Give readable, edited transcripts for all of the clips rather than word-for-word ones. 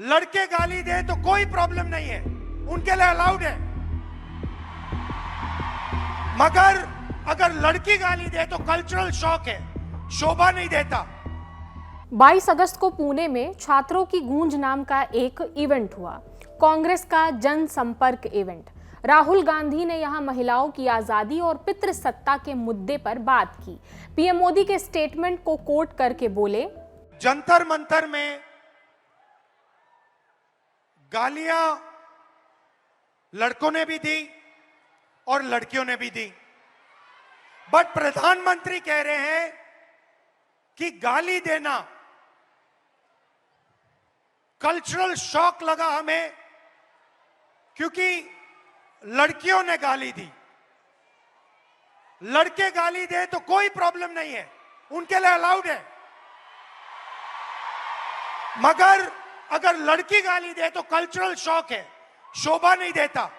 लड़के गाली दे तो कोई प्रॉब्लम नहीं है, उनके लिए अलाउड है। मगर अगर लड़की गाली दे तो कल्चरल शॉक है, शोभा नहीं देता। 22 अगस्त को पुणे में छात्रों की गूंज नाम का एक इवेंट हुआ, कांग्रेस का जनसंपर्क इवेंट। राहुल गांधी ने यहां महिलाओं की आजादी और पितृसत्ता के मुद्दे पर बात की। पीएम मोदी के स्टेटमेंट को कोट करके बोले, जंतर मंतर में गालियां लड़कों ने भी दी और लड़कियों ने भी दी, बट प्रधानमंत्री कह रहे हैं कि गाली देना कल्चरल शॉक लगा हमें, क्योंकि लड़कियों ने गाली दी। लड़के गाली दे तो कोई प्रॉब्लम नहीं है, उनके लिए अलाउड है। मगर अगर लड़की गाली दे तो कल्चरल शॉक है, शोभा नहीं देता।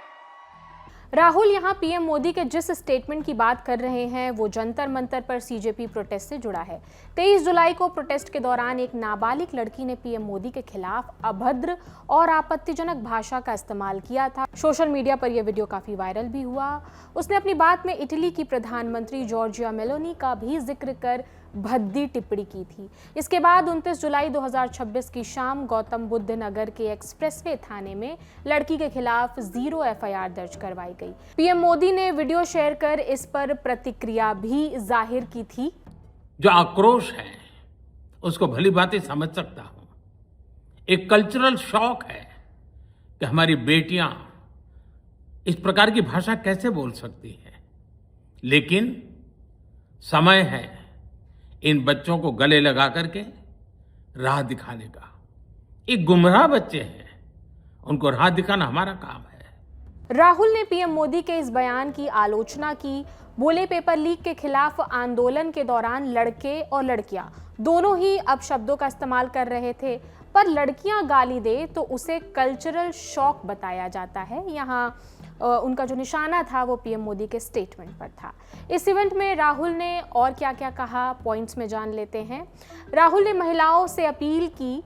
राहुल यहां पीएम मोदी के जिस स्टेटमेंट की बात कर रहे हैं वो जंतर मंतर पर सीजेपी प्रोटेस्ट से जुड़ा है। 23 जुलाई को प्रोटेस्ट के दौरान एक नाबालिग लड़की ने पीएम मोदी के खिलाफ अभद्र और आपत्तिजनक भाषा का इस्तेमाल किया था। सोशल मीडिया पर यह वीडियो काफी वायरल भी हुआ। उसने अपनी बात में इटली की प्रधानमंत्री जॉर्जिया मेलोनी का भी जिक्र कर भद्दी टिप्पणी की थी। इसके बाद 29 जुलाई 2026 की शाम गौतम बुद्ध नगर के एक्सप्रेसवे थाने में लड़की के खिलाफ 0 एफआईआर दर्ज करवाई गई। पीएम मोदी ने वीडियो शेयर कर इस पर प्रतिक्रिया भी जाहिर की थी। जो आक्रोश है उसको भली बातें समझ सकता हूं। एक कल्चरल शॉक है कि हमारी बेटियां इस प्रकार की भाषा कैसे बोल सकती हैं, लेकिन समय है इन बच्चों को गले लगा करके राह दिखाने का। एक गुमराह बच्चे हैं, उनको राह दिखाना हमारा काम है। राहुल ने पीएम मोदी के इस बयान की आलोचना की। बोले, पेपर लीक के खिलाफ आंदोलन के दौरान लड़के और लड़कियां दोनों ही अपशब्दों का इस्तेमाल कर रहे थे, पर लड़कियां गाली दे तो उसे कल्चरल शॉक बताया जाता है। यहाँ उनका जो निशाना था वो पीएम मोदी के स्टेटमेंट पर था। इस इवेंट में राहुल ने और क्या क्या कहा, पॉइंट्स में जान लेते हैं। राहुल ने महिलाओं से अपील की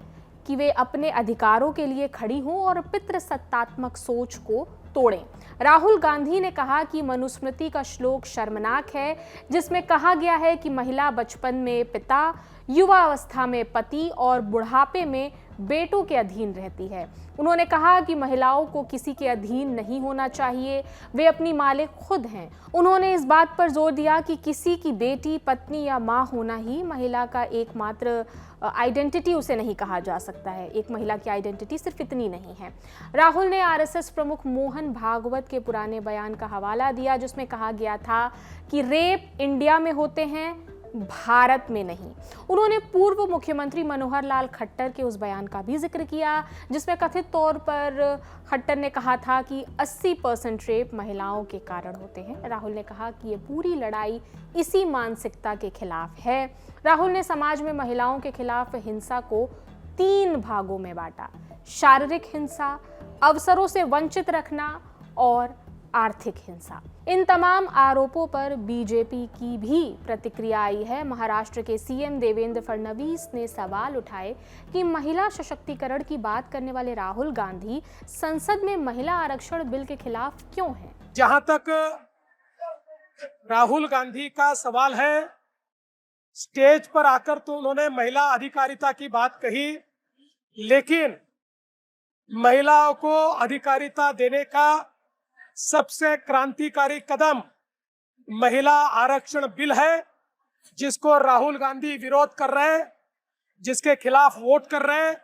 कि वे अपने अधिकारों के लिए खड़ी हों और पितृसत्तात्मक सोच को तोड़ें। राहुल गांधी ने कहा कि मनुस्मृति का श्लोक शर्मनाक है, जिसमें कहा गया है कि महिला बचपन में पिता, युवावस्था में पति और बुढ़ापे में बेटों के अधीन रहती है। उन्होंने कहा कि महिलाओं को किसी के अधीन नहीं होना चाहिए, वे अपनी मालिक खुद हैं। उन्होंने इस बात पर जोर दिया कि किसी की बेटी, पत्नी या माँ होना ही महिला का एकमात्र आइडेंटिटी उसे नहीं कहा जा सकता है। एक महिला की आइडेंटिटी सिर्फ इतनी नहीं है। राहुल ने आरएसएस प्रमुख मोहन भागवत के पुराने बयान का हवाला दिया, जिसमें कहा गया था कि रेप इंडिया में होते हैं, भारत में नहीं। उन्होंने पूर्व मुख्यमंत्री मनोहर लाल खट्टर के उस बयान का भी जिक्र किया, जिसमें कथित तौर पर खट्टर ने कहा था कि 80% रेप महिलाओं के कारण होते हैं। राहुल ने कहा कि ये पूरी लड़ाई इसी मानसिकता के खिलाफ है। राहुल ने समाज में महिलाओं के खिलाफ हिंसा को 3 भागों में बांटा: शारीरिक हिंसा, अवसरों से वंचित रखना और आर्थिक हिंसा। इन तमाम आरोपों पर बीजेपी की भी प्रतिक्रिया आई है। महाराष्ट्र के सीएम देवेंद्र फडणवीस ने सवाल उठाए कि महिला सशक्तिकरण की बात करने वाले राहुल गांधी संसद में महिला आरक्षण बिल के खिलाफ क्यों हैं? जहां तक राहुल गांधी का सवाल है, स्टेज पर आकर तो उन्होंने महिला अधिकारिता की बात कही, लेकिन महिलाओं को अधिकारिता देने का सबसे क्रांतिकारी कदम महिला आरक्षण बिल है, जिसको राहुल गांधी विरोध कर रहे हैं, जिसके खिलाफ वोट कर रहे हैं।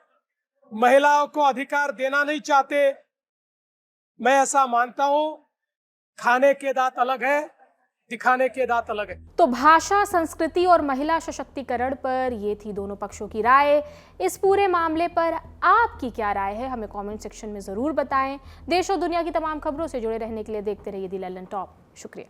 महिलाओं को अधिकार देना नहीं चाहते। मैं ऐसा मानता हूं, खाने के दांत अलग है, दिखाने के दांत अलग है। तो भाषा, संस्कृति और महिला सशक्तिकरण पर ये थी दोनों पक्षों की राय। इस पूरे मामले पर आपकी क्या राय है, हमें कमेंट सेक्शन में जरूर बताएं। देश और दुनिया की तमाम खबरों से जुड़े रहने के लिए देखते रहिए दी लल्लन टॉप। शुक्रिया।